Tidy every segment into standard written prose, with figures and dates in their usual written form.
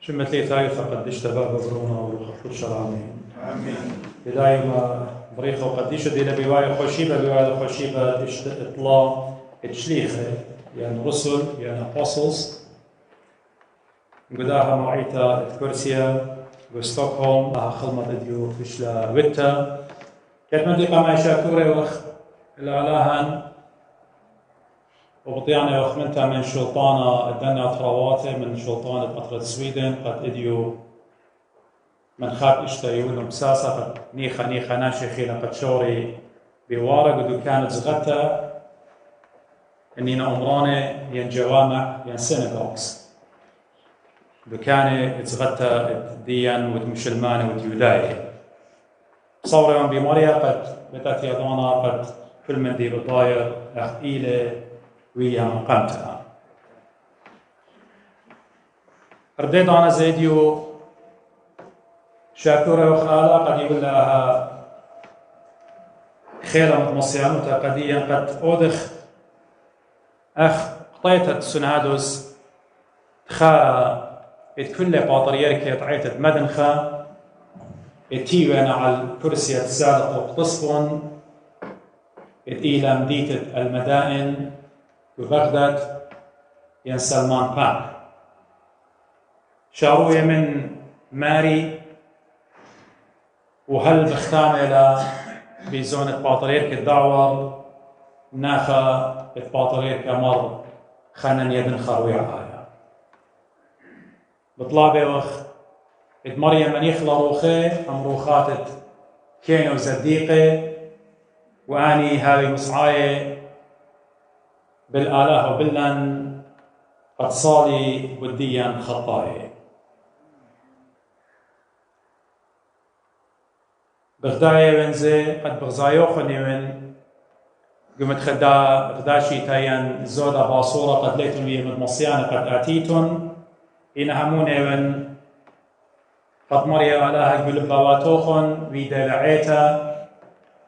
شمت لي ثايثة قديش تباب برونا وخفوت شرامي بداية ما بريخة وقديش دي لبيواية خوشيبة بيواية خوشيبة إطلاع تشليخة يعني رسل يعني apostles قداها معيتا كورسيا وستوكهولم لها خلمة ديو بشلا ويتا كانت مندقة مع شاكورة وخ العلاهن وبطيعني وخمنتها من شلطانة الدنيا ترواته من شلطانة قطرة سويدن قد اديو من خاب اشتريو لهم ساسة قد نيخا ناشخي لقد شوري بوارق ودو كانت زغتا انينا امراني ين جوامع ين سيناغوغز دو كان زغتا ديان ودمشلمان وديوداي صورة يوم بماريا قد بتات يضانا قد كل من دي بطاير اخيلة ويا مقامتها رديت أنا زيديو شاكورة وخلالا قد يقول لها خيرا متمصيانوتا قديا قد أودخ أخ قطيتت سنادوس تخارا كل باطريركي طعيتت مدنخا تيوانا على الكرسي السادق وقتصفون إلى مدينة المدائن ببغداد ين سلمان بان شاروية من ماري وهل بختامة بزونة باطريرك الدعوة ناخا باطريرك مر خانن يدن خروية آية بطلابي وخ مريم من يخلى روخي أم روخاتت كينو زديقي واني هاوي مصعاية بالآله وباللن قد صالي بديا خطاي بغداية بنزي قد بغزايوخني من قمت غداشي تاين زودة باصورة قد ليتن ويا مصيانة قد آتيتن إن هموني من قد مريا علىها يقول بواتوخن ويدا لعيتا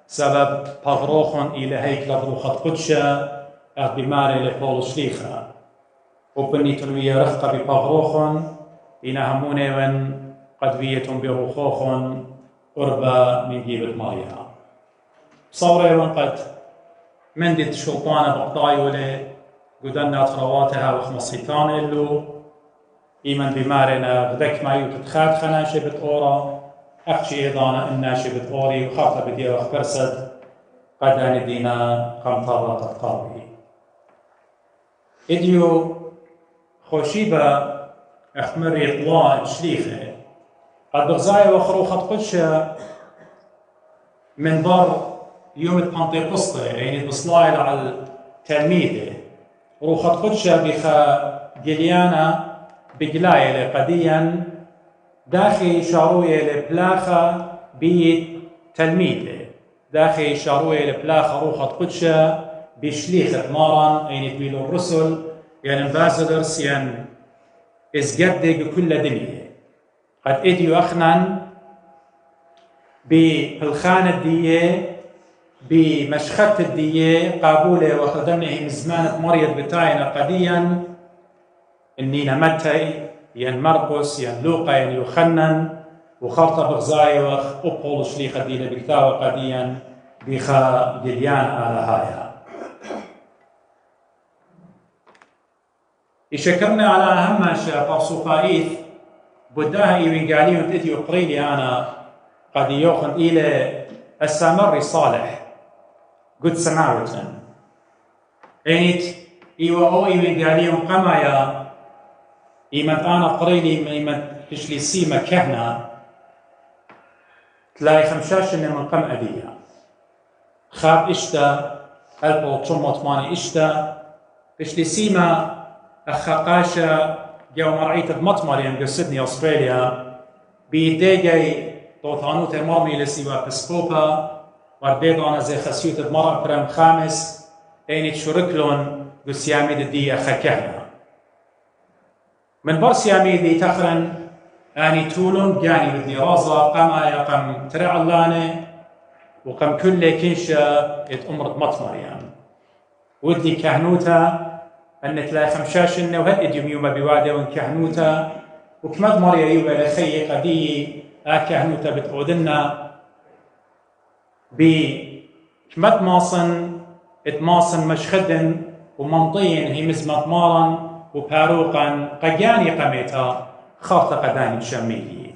سبب بغروخن إلى هيك لبروخة قدشة بماري لبول شليخة وبني تنوية رفقة ببغروخن إنها من قد ويتم بروخوخن قربة من جيبة ماريا صورة من قد مندت شلطانة بقضاي ولي قدنا ترواتها وخمصيتان إلو إيمن بمارنا غدك ما يتخاد خناشي بتورا أخشي إضانا إناشي بتوري وخاطة بدي أخبرسد قد أن دينا قمطرة القربي إديو خوشيبة أخمري طلاء شليخة قد بغزاية وخروخة قدشة من بر يوم البنطيقسطة يعني بصلايل على التلميذة روخة قدشة بخا جليانا بقلاية قديا داخل شاروية لبلاخة بيت تلميذة داخل شاروية لبلاخة روخة قدشة بشليخة مارن يعني تبيل الرسل يعني ambassadors يعني إزجد بكل دنيا قد إديو أخنان بالخانة الدية بمشخت الدية قابولة وخدمنهم زمانة مريض بتاعنا قديا إنينا متى ين مرقس ين لوقا ين يوخنن وخرطة بغزاي وخ أبقل شليخة دينا بكتاوة قديا بخا جليان على هايا يشكرنا على أهم أشياء برصوفائيث بداها إيوين قاليون تديو قريلي أنا قد يوخن إلى السامري صالح Good Samaritan إنت إيوه أو إيوين قاليون قمايا إيمت أنا قريلي إيمت تشلي سيمة كهنة تلاقي خمشاشن من قم أدية خاب إشتا ألبو تشمط ماني إشتا تشلي سيمة أخاقاشة جو مرعيت بمطمر ينقل سيدني أستراليا بيديجي طوطانوت مرمي لسيوا بسكوبا ورديدانا زي خسيوت بمرأة برم خامس أينت شركلون قسيامي دي أخاكهنا من برسيامي دي تخرن آني تولون جاني بدي رازا قما يقم ترع اللاني وقم كل كنشة يتأمرت مطمر يعني ودي كهنوتا أن تلاقي خمشاش إنه هاد إديوم يوم بواده وإن كهنوتا وكمد مريا يوبا لخي قدي كهنوتا بتقودنا بكمد ماصن اتماصن مشخدن ومنطين هي مزمت مارا وباروقا قجاني قميتا خاطة قداني شميلي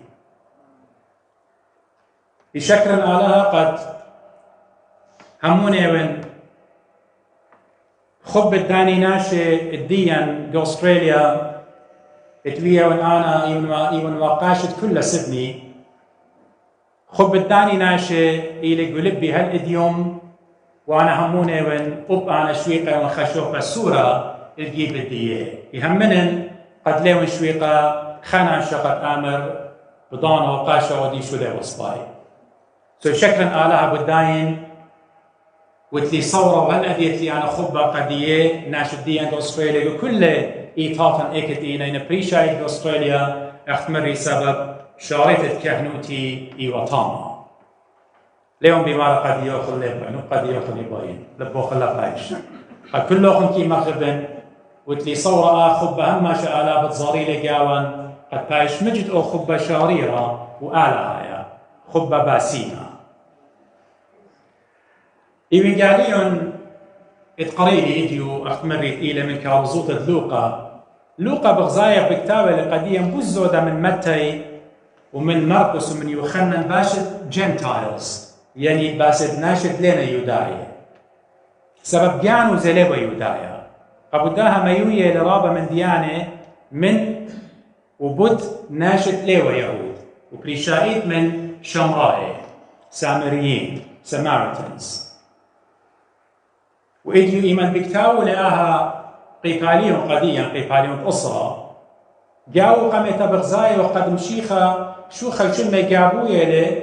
بشكل آلها قد هموني وين خب الداني ناشي الديان بأستراليا اتويا وين أنا إيون واقاشت كل سدني خب الداني ناشي إلي قلبي هالإديوم وأنا هموني وين أنا شويقة وخشوق السورة الجيب الدية يهمنن قد ليون شويقة خانا شقت آمر بضانا وقاشة ودي شو لي وصباي شكرا آلها بداين وتلي صورة وهالأديت لي أنا خبة قدية ناشد دي عند أستراليا وكل إيطافا إيكت إينا نبريشايد أستراليا أختمري سبب شاريت كهنوتي إيوطاما ليون بمارا قد يأخذ لبعن وقد يأخذ لباين لبوخ الله بايش كل لوخن كي مغربن وتلي صورة خبة هما شاء بتزاري لقاوان قد بايش مجد أو خبة شاريرة وآلها خبة باسينة إيوين قاعدين اتقريلي إديو أختمريت إلى من كارزوطة لوقا بغزايا بكتابة لقديم بوزودة من متى ومن مرقس ومن يوحنا باشد جنتايلز يعني باشد ناشد لنا يودايا سبب جانو زلبا يودايا قبوداها ميوية لرابة من ديانة من وبد ناشد ليوا يهود وبريشايت من شمرائي سامريين ساماريتنز وإديو إيمان بكتاو لآها قيقاليهم قديا قيقاليهم أسرة جاو قمت بغزايا وقد مشيخة شوخة شمة جابوية له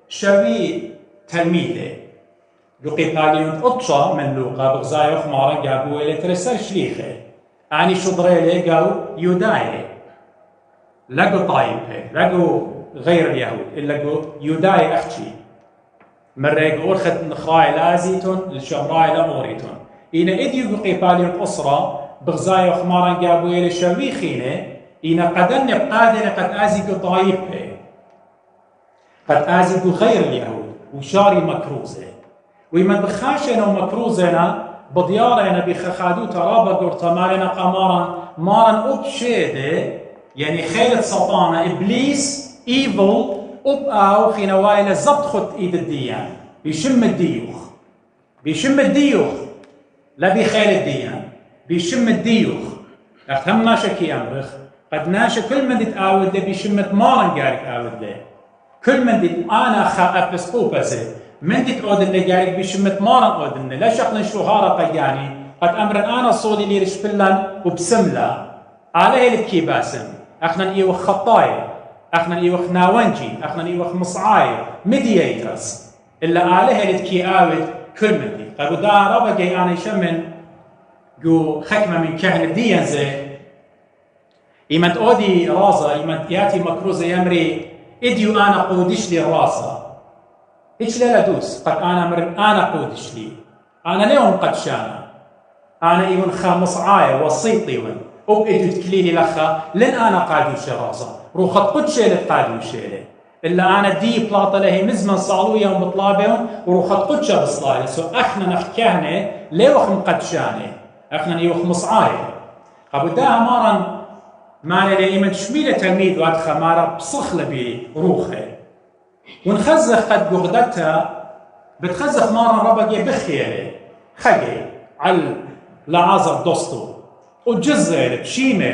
شوي تلميذه قيقاليهم أطشا من لوقا بغزايا وخمارا جابوية له ترسل شليخة يعني شضري له قاو يوداية لقوا طايبه لقوا غير اليهود إلا لقوا يوداية أختي مرة أرخت نخراي لازيتون الشمراي لأموريتون إنا إديو قيقاليهم أسرة بغزايا وخمارا جابوية له شوي خينه إنا قدن بقادر قد آزيق طايبه قد آزيق غير اليهود وشاري مكروزه ويمن بخاشنا ومكروزنا بديارنا بخخادو ترابا قرطمارنا قمارا مارا أبشيده يعني خيلة سطانة إبليس إيفل أبقاو خينوائل زبط خط إيد الديان بيشم الديوخ لا بخيل الديان بيشم الديوخ أخهم ما شكي أمرخ قد ناشا كل من تتعاود له بيشمت مارن قارك عاود له كل من أنا خا أبسقوبسه من تتعود له قارك بيشمت مارن عود له لا شقنا شهارة قياني قد أمر أنا صولي لي رشبلن وبسملا عليه الكي باسم أخنا إيوخ خطايا أخنا إيوخ ناونجي أخنا إيوخ مصعاي ميدياترس إلا عليه الكي عاود كل من دي قد دا ربا جاي أنا يشمن جو خكمة من كهن ديانزه إيمان تودي راسا إيمان ياتي مكروزة يمري إديو أنا قودش لي راسا إيش لا دوس قد أنا قودش لي أنا ليهم قد شانا أنا إيمان خامص عاية وسيطي ون أو إديو تكليلي لخا لن أنا قادوش راسا روخت قد شيلت قادوش لي إلا أنا دي بلاطة لهي مزمن صالوية ومطلابهم وروخت قد شبصلاي سو أخنا نحكيهني ليوخ مقدشاني أخنا يوخ مصعاية قبوداها مارن معنى لإيمان شميلة تلميذ وادخى مارا بصخلة بروخه ونخزخ قد قغدتها بتخزخ مارا ربقي بخيالي خقي على لعازر دوستو وجزة بشيمة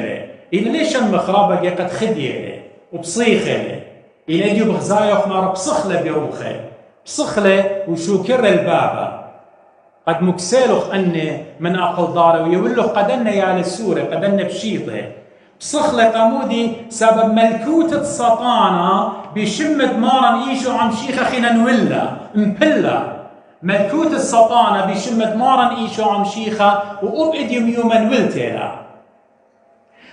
إلا ليش شمخ ربقي قد خدية وبصيخة إلا يجيو بخزايا مارا بصخلة بروخه بصخلة وشوكر البابا قد مكسالخ أني من أقل داره ويقول قد أني يا للسورة قد أني بشيطه بصخلة قمودي سبب ملكوتة سطانة بشمت مارن إيشو عم شيخة خينا نولا مبلا ملكوتة السطانة بشمت مارن إيشو عم شيخة وأب إديو ميوما نولتها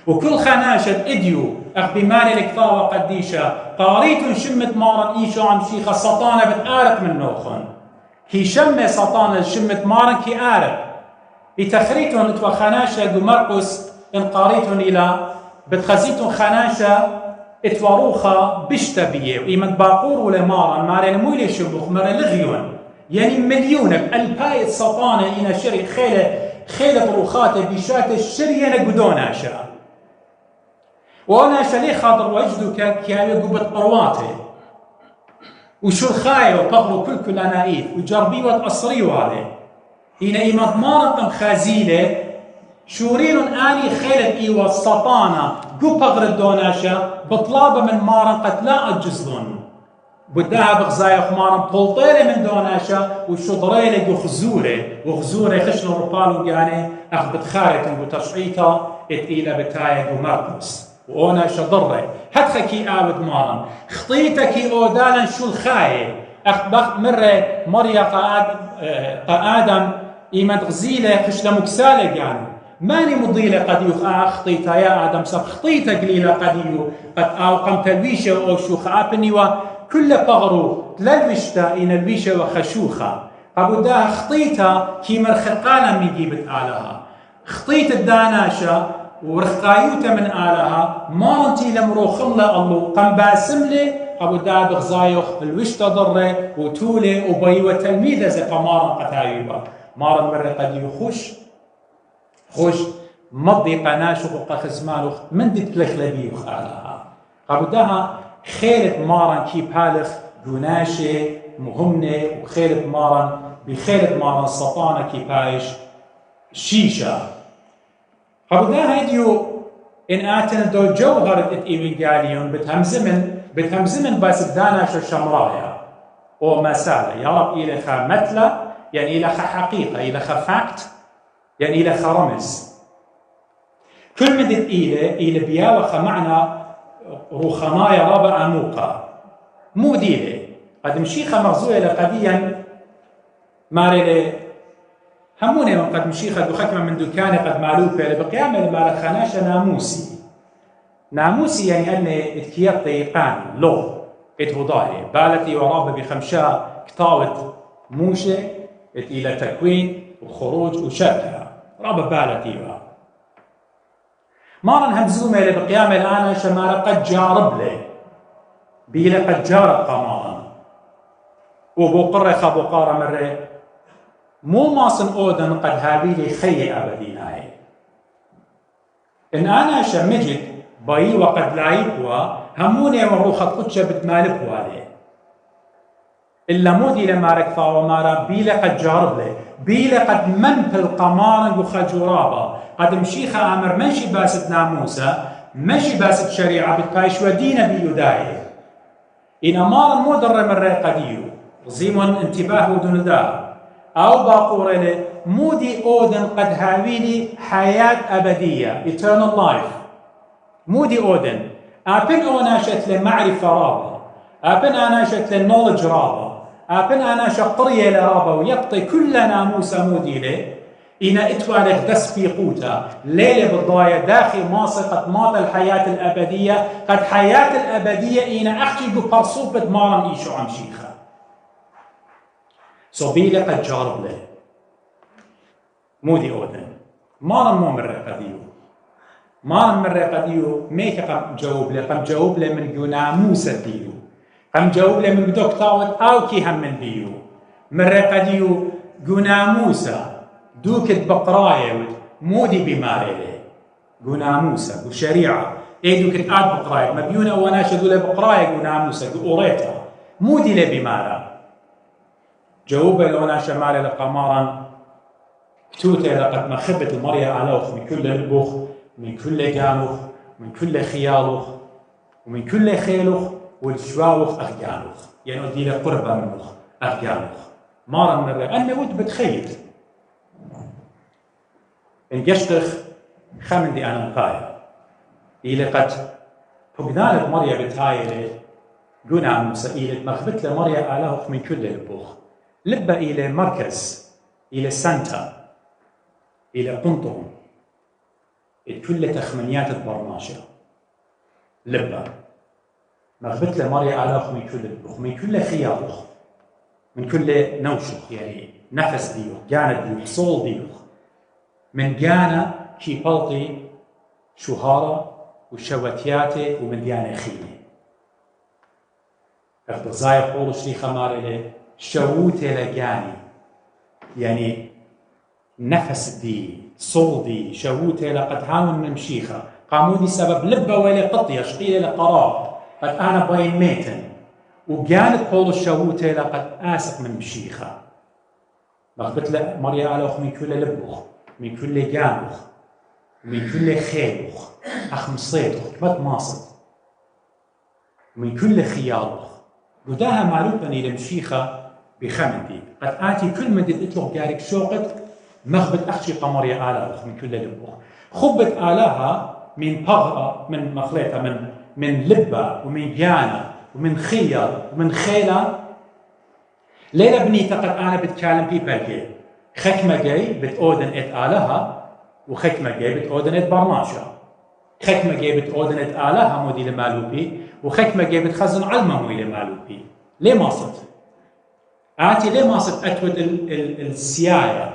وكل خناشة إديو أخ بمالي الكتابة قديشة قاريت شمت مارن إيشو عم شيخة سطانة بتآرق من نوخن كي شمي سطانة شمت مارن كي آرق بتخريتهم اتوى خناشة دو مرقس إن قاريتهم إلى بتخزيتون خناشة اتواروخا بشتبيه وإيمن باقور ولا مارا مارين مويلي شبوخ مارا لغيون يعني مليون بألباية سطانة إنا شري خيلة روخاتة بشات الشريانة قدونا شا وانا شلي خاطر وجدك كيالي قبط قرواتي وشرخاية وطغروا كل أنايف وجربي وتأصري وهذا إنا إيمن مارا خازيلة شورين آني خيلة إيوة السطانة قبغر الدوناشة بطلابة من مارا قتلاء الجزلون بدها بغزايا خمارا بطلطيرة من دوناشة وشضريلة وخزورة خشن ربالو يعني أخ بتخارة وتشعيطة إتقيلة بتاية ومرقص وأنا شضرة هتخكي آبد مارا خطيتكي أودالا شو الخاية أخ بخ مرة مريا قادم إيمت غزيلة خشلة مكسالة يعني ماني مضيلة قد خطيتها يا آدم سب خطيتها قليلة قد أو قمت الويشة أو شوخ آبني وكل بغرو تلوشتا إن الويشة وخشوخة قبودها خطيتها كي مرخقانا من جيبت آلها خطيت الداناشة ورخقايوتا من آلها ما انتي لمروخم لا الله قم باسم لي قبودها بغزايوخ الوشتا ضره وتولي وبيوة تلميذة زي قمارا قتايبا مارا مرة قد يخش خوش مضي قناشوخ وقخزمانوخ من دي تلخلبيوخ آلها قبودها خيلة مارا كي بالخ جوناشة مهمنة وخيلة مارا بخيلة مارا سطانة كي بايش شيشة قبودها هيديو إن آتن دو جوهرة إتقيمين قاليون بتهم زمن بس داناشة شمرايا أو مسالة يا رب إلخا متلة يعني إلخا حقيقة إلخا فاكت يعني إلخا رمز كل مدة إلى بياوخا معنى روخنايا رابع أموقا مو ديلة قد مشيخة مغزوية لقديا ماري هموني من قد مشيخة دخكمة من دكانة قد معلوفة لبقيامة لما خناشة ناموسي يعني أن اتكيات طيقان لغ اتهضاهي بالتي ورابة بخمشاء كتاوة موشة إلى تكوين وخروج وشبكة رابة بالتي مارن همزومة لبقيامة الآن شمارة قد جارب لي بيلا قد جارب قمارا وبقرة خبقارة مرة مو ماصن أودن قد هابيلي خي أبدين هاي إن أنا شمجد باي وقد لايبوا هموني وروخة قدشة بتمالبوا عليه إلا مودي لما ركفا ومارا بيلا قد جارب لي بيلا قد منفل قمارا وخجرابا قد مشيخة أمر منشي باسد ناموسة منشي باسد شريعة بتبايش ودينا بيوداي إن أمارا مودر مرة قديو زيمون انتباه ودون دا أو باقورة لي مودي أودن قد هاويلي حياة أبدية eternal life مودي أودن أبن أوناشت لمعرفة رابا أبن أناشت للنولج رابا أبن أناشت قرية لرابا ويبطي كل ناموسة مودي لي إنا إتوالغ دس في قوتا ليلة بالضاية داخل ماسقة ماط الحياة الأبدية قد حياة الأبدية إنا أختي ببرصوب بدمارا إيشو عم شيخة صبيلة قد جارب له مودي أودن مارا مو مرة قديو مارا مرة قديو ميك قم جاوب له من يناموسة ديو قم جاوب له من بدوك تاوت أو كي هم من ديو مرة قديو يناموسة دوكت بقراية مودي بماريلي قناموسة وشريعة ايه دوكت آد بقراية مبيونة وناشد ولا بقراية قناموسة قوريتا مودي لي بمارا جاوبة لوناشا ماري لقمارا كتوتة لقد ما خبت المريا علوخ من كل البوخ من كل قانوخ من كل خيالوخ ومن كل خيلوخ والشواوخ أخجانوخ يعني ودي لقربة منوخ أخجانوخ مارا مرة أنا ود بتخيل إن جشتخ خمن دي أنا مقايا إلى قد فقدانت مريا بتهايلة قنا موسى إلى مخبت لمريا آلاهخ من كل البوخ لبا إلى مركز إلى سانتا إلى قنطم كل تخمنيات البرماشة لبا مخبت لمريا آلاهخ من كل البوخ من كل خيالخ من كل نوشخ يعني نفس ديوخ جانت ديوخ صول ديوخ من جانا كي بلطي شهارة وشوتياته ومن ديانة خينة اغتزاي قول شريخة مارلي شووته لجاني يعني نفس دي صول دي شووته لقد هاون من مشيخة قامودي سبب لبة ولا قطية شقيلة لقرار قد أنا باين ميتن وكانت قول الشووته لقد آسق من مشيخة مغبت له مريا على من كل لبخ من كل جانخ من كل خيبخ أخ مصيدخ كبت ماصد من كل خيالخ وداها معروفة إلى مشيخة بخمدي قد آتي كل من تطلق جارك شوقت مغبت أخشي قمريا آلاخ من كل لبخ خبت آلاها من بغرة من مخلطة من لبة ومن جانة ومن خيل ومن خيلة ليلة بنيتا قد أنا بتكلم في بلقي خكمة جاي بتأودن إت آلها وخكمة جاي بتأودن إت برماشة خكمة جاي بتأودن إت آلها مودي لمالوبي وخكمة جاي بتخزن علمة مودي لمالوبي ليه ما صدت؟ آتي ليه ما صدت أتود السياية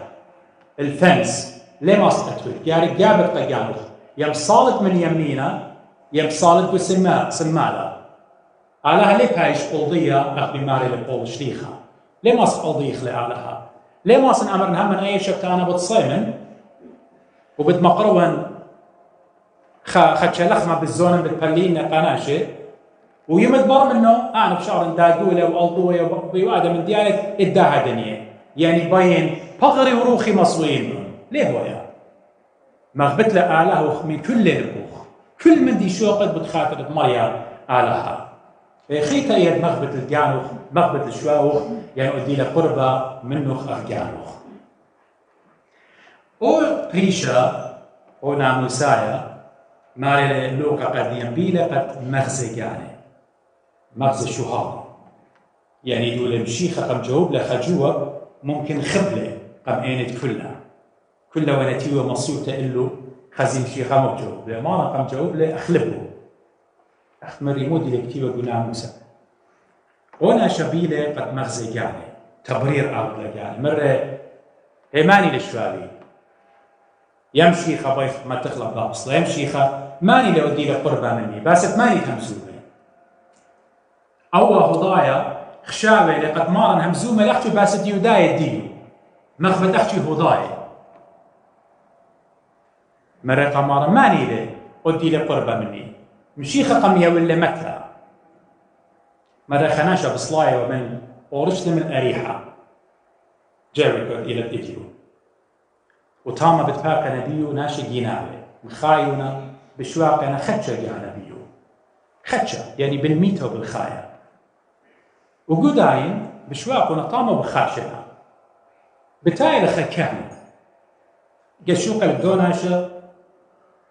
الفنس ليه ما صدت أتود؟ يعني جابت قجانوخ يم صالت من يمينة يم صالت بسمالة آلها ليه بايش قضية أخبي ماري لبول شريخة ليه ما قضية لآلها ليه ما صن أمرنها من أي شبتانة بتصيمن وبتمقرون خدش لخمة بالزونة بتبلين قناشة ويمدبر منه أنا بشعر داقولة وألطوية وبيوادة من ديانة إداها دنيا يعني باين بغري وروخي مصوين ليه هو يا مغبت له آله من كل لبوخ كل من دي شوقت بتخاطر مريا آلها خيتا يد مغبت الجانوخ مغبت الشواوخ يعني أدي له قربة منوخ أرجانوخ أو بريشا أو ناموسايا ماري لوكا قد ينبيله قد مغزي جاني مغزي شهار يعني يقول مشيخة قم جاوب له خجوة ممكن خبلة قم عينت كلها ونتيوة مصيوتة إلو خزين شيخة مجاوب له ما قم جاوب له أخلبه أخمري مودي لكتيبة قلنا موسى هنا شبيلة قد مغزي جاني تبرير عرض لجاني مرة هيماني للشوالي يمشي خبيف ما تخلق باصلة يمشي ماني لأدي له قربة مني بس ماني تمزومة أو هضايا خشاوة لقد مارن همزومة لأختي بس ديو داية ديو مخبت أختي هضايا مرة قمارا ماني له أدي له قربة مني مشيخة قمية ولا متى مرة خناشة بصلاية ومن أورشل من أريحة جاوكو إلى الإديو وتاما بتفاقنا بيو ناشي جيناوي مخايونا بشواقنا خدشة جانا بيو خدشة يعني بالميتة وبالخايا وقوداين بشواقنا طاما بخاشنا بتايل خكاهن قشوق الدوناشة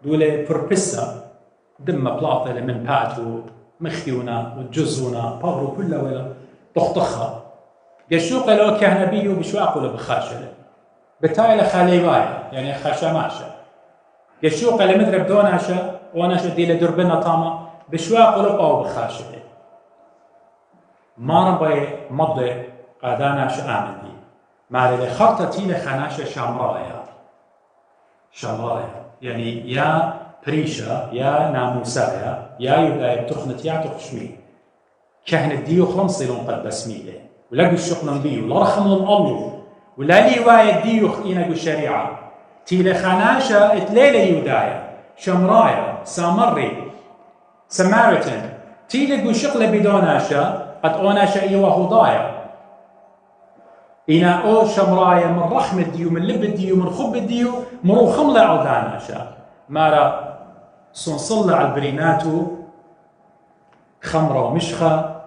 دولة بربسة دم بلاطة من باتو مخيونا وجزونا بغرو كلها ولا تخطخها قشوق لو كهنا بيو بشواقنا بخاشنا بتايل خاليوايا يعني خاشا ماشا يشوق لمدرب دوناشا وناشا دي لدربنا طاما بشواق لبقى وبخاشة ما ربي مضي قاداناشا آمدي ما لدي خرطة تيلة خناشا شمرايا يعني يا بريشا يا ناموسايا يا يبقى بتخنت يا تخشمي كهنة ديو خلنصي لون قد بسميلة ولقوا الشقنا ديو لرخم الله ولا لي وايد ديو خينا الشريعة تيلة خناشة اتليلة يودايا شمرايا سامري سمارتن تيلة قو شقلة بدوناشا قد اوناشا ايوه هضايا إنا او شمرايا من رحم الديو من لب الديو من خب الديو مرو خملة عوداناشا مارا صنصلة على البريناتو خمرة ومشخة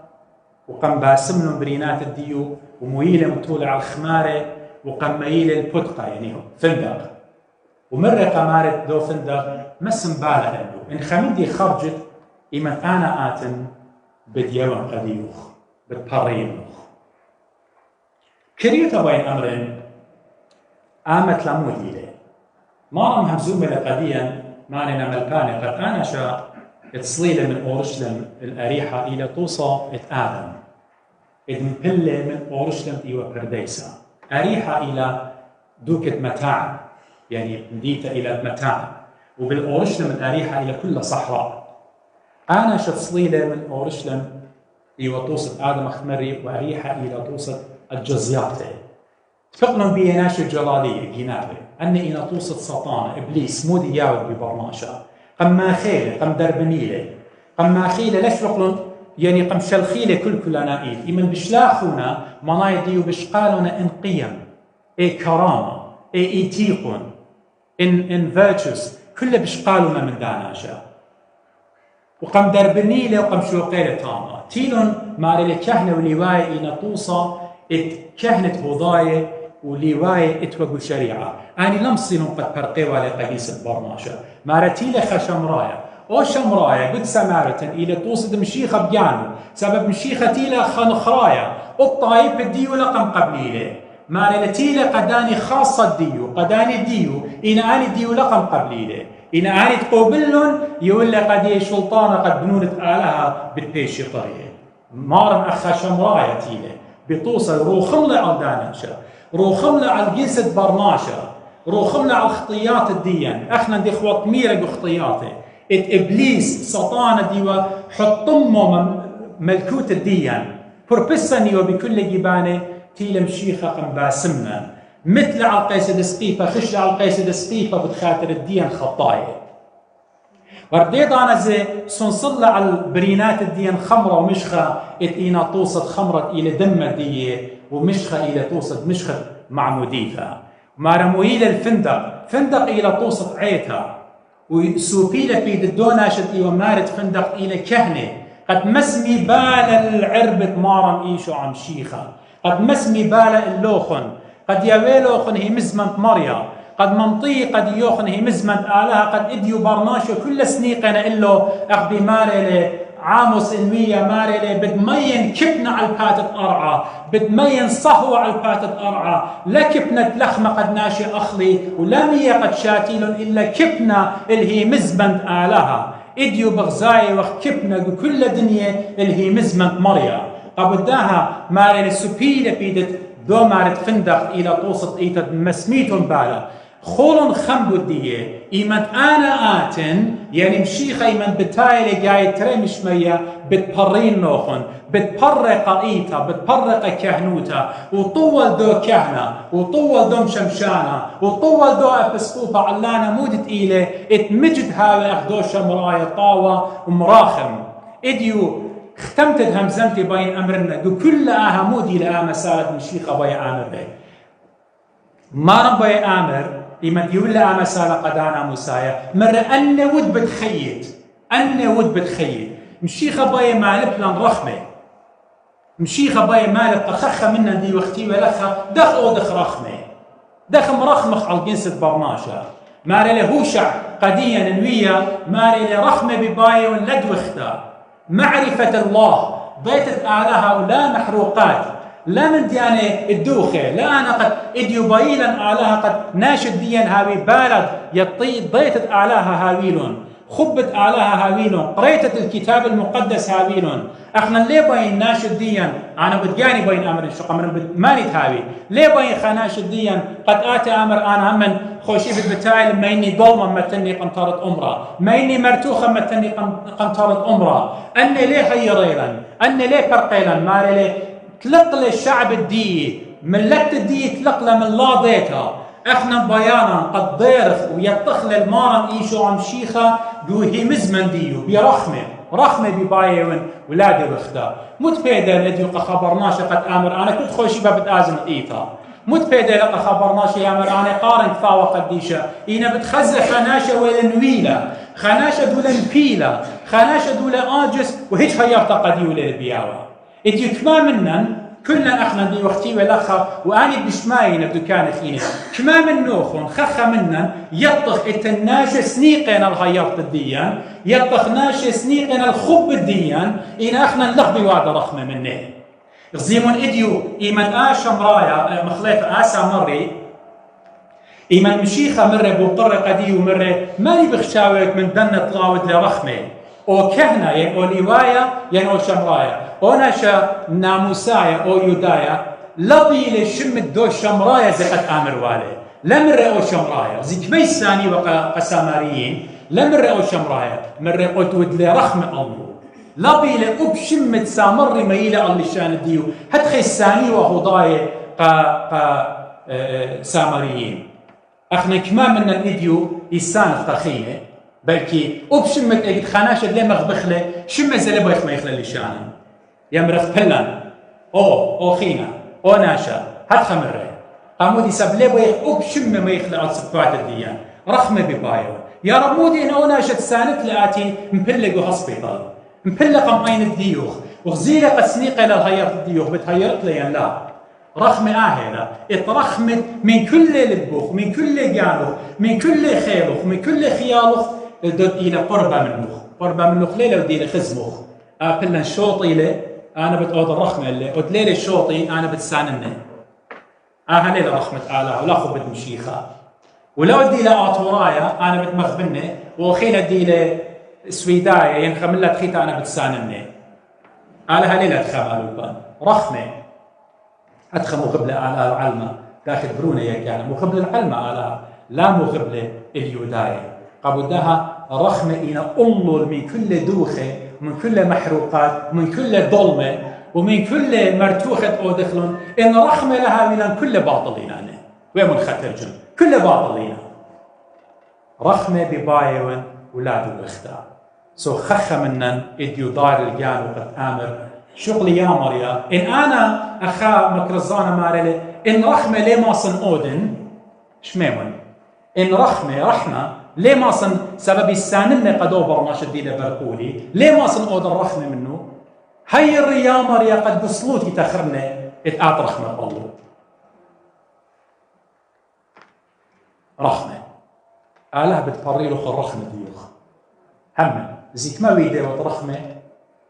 وقم باسمنهم برينات الديو ومويلة مطولة على الخمارة وقم ميلة البدقة يعني فندق ومرة قمارة دو فندق ما سنبالة عنده إن خميدي خرجت إيمان أنا آتن بديوان قديوخ بتبرينوخ كريتا بين أمرين آمت لمودي له ما رم همزومة لقديا ما لنا ملبانة قد أنا شا تصليلة من أورشلم الأريحة إلى توصى آدم مبلة من أورشلم إيوة برديسة أريحة إلى دوكة متاع يعني مديتة إلى متاع وبالأورشلم الأريحة إلى كل صحراء. أنا شتصليلة من أورشلم إيوة توصل آدم أختمري وأريحة إلى توصل الجزياتي. فقلن بيه ناشي جلالية جنابة أن إنا توصل سطانة إبليس مودي ياود ببرناشا قم خيلة قم دربنيلة قم خيلة ليش فقلن يعني قم شلخيلة كلنا إيد إمن بشلاخونا منايدي وبشقالنا إن قيم كرامة إيتيقون إن virtues كله بشقالنا من داناشا وقم دربنيلة وقم شوقيلة تاما تيلون ماري كهنة ولواية إنا توصى كهنة هضاية ولواية اتوقوا شريعة أنا لم صينوا قد برقيوا لقديس البرناشا مارتيلة خشمرايا أو شمرايا قد سمارة إلى توصد مشيخة بجانو سبب مشيخة تيلة خنخرايا الطايب الديو لقم قبليلة ماري تيلة قداني خاصة ديو قداني ديو إن أنا ديو لقم قبليلة إن أنا تقوبلن يقول لي قد سلطانة قد بنونة آلها بتبيشي طريقة مارن أخا شمرايا تيلة بتوصل روخملة على دانشا روخملة على الجنس برناشا روخملة على الخطيات الدين احنا دي خوات ميرق خطياتي إبليس سطانة ديوة حطمه ملكوت الدين بربسنيو بكل جبانة تيلة مشيخة قم باسمنا مثل على القيسد سقيفة خش على القيسد سقيفة بتخاطر الدين خطايا ورديد أنا زي سنصل على البرينات الدين خمرة ومشخة إتينا توصد خمرة إلى دم الدية ومشخة إلى توصد مشخة معموديتها ما رمو إلى فندق إلى توصد عيتها وسوبيلة في الدوناشة إيوة مارد فندق إلى كهنة قد مسمي بالا العربة مارم إيشو عم شيخة قد مسمي بالا اللوخن قد يويلوخن هي مزمنت مريا قد منطي قد يوخن هي مزمنت آلها قد إديو برناشو كل سنيقنا إلو أخبي ماري عاموس المية ماري بدمين كبنا على الباتت أرعى بدمين صهوة على الباتت أرعى لا كبنة لخمة قد ناشي أخلي ولا مية قد شاتيل إلا كبنا اللي هي مزمنت آلها إديو بغزاي وقت كبنا كل دنيا اللي هي مزمنت مريا قبداها ماري السبيلة بيدت دو مارد فندق إلى توسط إيتد مسميتون بالا خولن خمبو ديه إيمت أنا آتن يعني مشيخة إيمن بتايلي قايد تري مشمية بتبرين نوخن بتبرق إيتا بتبرق كهنوتا وطول دو كهنة وطول دو مشمشانة وطول دو أبسقوطة علانا مودت إيلي اتمجد هاوي أخدو شمرايا طاوة ومراخم إديو اختمتت همزمتي بين أمرنا دو كل أهمودي لآمة سالت مشيخة بين آمر بي ما رب بين آمر إيمان يقول لآمة سالة قدانا موسايا مرة أن ود بتخيط أن ود بتخيط مشيخة بين مالب لن رخمة مشيخة بين مالب قخخة منا دي وقتي ولخة دخ أو دخ رخمة دخ مرخمخ على الجنس برناشا ماري لهوشع قديا نوية ماري لرخمة بباية ولد وختا معرفة الله بيتت آلها ولا محروقات لا من ديانة الدوخة لا أنا قد إديو بايلا آلها قد ناشد ديان هاوي بالد يطي بيتت آلها هاويلون خبت آلها هاويلون قريتت الكتاب المقدس هاويلون احنا ليه باين ناشد ديان انا بدقاني باين امر الشقة من ماني تهاوي ليه باين خناشد ديان قد آتي امر انا همن خوشيفت بتاعي ما إني ضلمة متني قنطرة أمرا ما إني مرتوخة متني قنطرة أمرا أني ليه خيريلا أني ليه فرقيلا ماري ليه تلق للشعب الدي ملت الدي تلق له من لا ضيتها احنا بيانا قد ضيرخ ويطخ للمارن ايشو عم شيخة بوهي مزمن ديو برخمة ببايون ولادي بخدا متفيدة لديو خبرناش قد امر انا كنت خوشي بابد ازم ايتا متفيدة لقى خبرناش يا امر انا قارن فاوة قديشة اينا بتخزى خناشة ولا نويلة خناشة دولا نبيلة خناشة دولا آجس وهيج خيارتا قديو للبياوة اتيو كما منن كلنا احنا دي وقتي ولخا واني بشماين بدكان خيني كما من نوخون خخا منن يطخ التناش سنيقنا الغيرت الديان يطخ ناش سنيقنا الخب الديان إن احنا نلغبي وعد رخمة منه غزيمون اديو ايمن آشا مرايا مخليط آسا مري ايمن مشيخة مرة بوقرة قديو مرة ماني بخشاوك من دنة طلاوة لرخمة او كهنة يعني او لواية يعني او شمرايا وناشا ناموسايا او يودايا لبي لشم الدو شمرايا زي قد امر والي لم رأوا شمرايا زي كمي الثاني وقساماريين لم رأوا شمرايا من رأوا ودلي رخم الله لا بيلا أبشمت سامر ميلا اللي شان ديو هتخي الثاني وهو ضايع سامريين اخنا كما من الفيديو يسان تخينه بلكي أبشمت اجد خناشه اللي مغبخله شم زلبه يخ ما يخلى اللي شان يا مرخ بلان او خينا او ناشا هات خمره قامودي سبلبه يخ أبشم ما يخلى اصفات الديان رخمه ببايو يا رمودي انا ناشا سانت لاتي مبلغ هوسبيتال مبلغ اين الديوخ وغزيله قسنيقه للهيرت الديوخ بتهيرت لي لا رخمة آهلة اترخمت من كل لبوخ من كل جانوخ من كل خيلوخ من كل خيالوخ دود إلى قربة منوخ ليلة ودي لخزموخ أبلن شوطي لي أنا بتقعد الرخمة اللي قد ليلة الشوطي أنا بتسانني ليلة رخمة آلة ولا خو بتمشيخة ولو دي لآطورايا أنا بتمغبني وخيلة دي لسويدايا ينخمل لها تخيطة أنا بتسانني ليلة تخمالوبان رخمة أدخل مغبلة على علمة داخل برونة يعني مغبلة العلمة على لا مغبلة اليوداية قبودها رخمة إنا أمور من كل دوخة من كل محروقات من كل ظلمة ومن كل مرتوخة أو دخلون إن رخمة لها من كل باطلين أنا وين خطرجن كل باطلين رخمة ببايون ولاد الأختار سو خخ منن إديو دار الجان وقد آمر شغلي يا مريا إن أنا أخا مكرزانة مارلي إن رخمة ليه ما صن أودن شميمون إن رحمة ليه ما صن سبب الساننة قدو برناش الديلة بركولي ليه ما صن أودن رخمة منه هاي الريا مريا قد بصلوتي تخرنا اتقاط رحمة الله رخمة آله بتفريلو خل رخمة ديوخ هم زيك ما ويدي وترخمة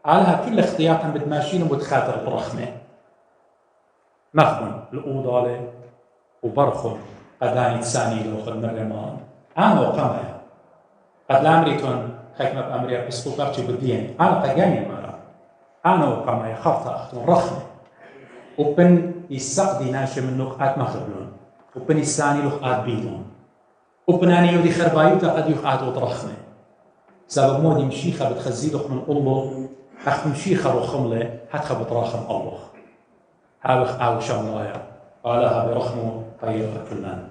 علىها كل اختيارهم بتماشين وبتخاطر برخمة مخبن الأوضالة وبرخم قداني تساني لوخر مرمان أنا وقمها قد لامريتون حكمة بأمريكا بسكوكارتي بالدين أنا قجاني مرة أنا وقمها خفت أختون رخمة وبن يسقدي ناشي من نقاط مخبلون وبن يساني لوخات بيدون وبناني يودي خربايوتا قد يوخات وترخمة سبب مودي مشيخة بتخزيلوخ من الله أخ مشيخة وخملة حتى بتراخم الله هاوخ شمرايا قالها برخمه طيب كلنا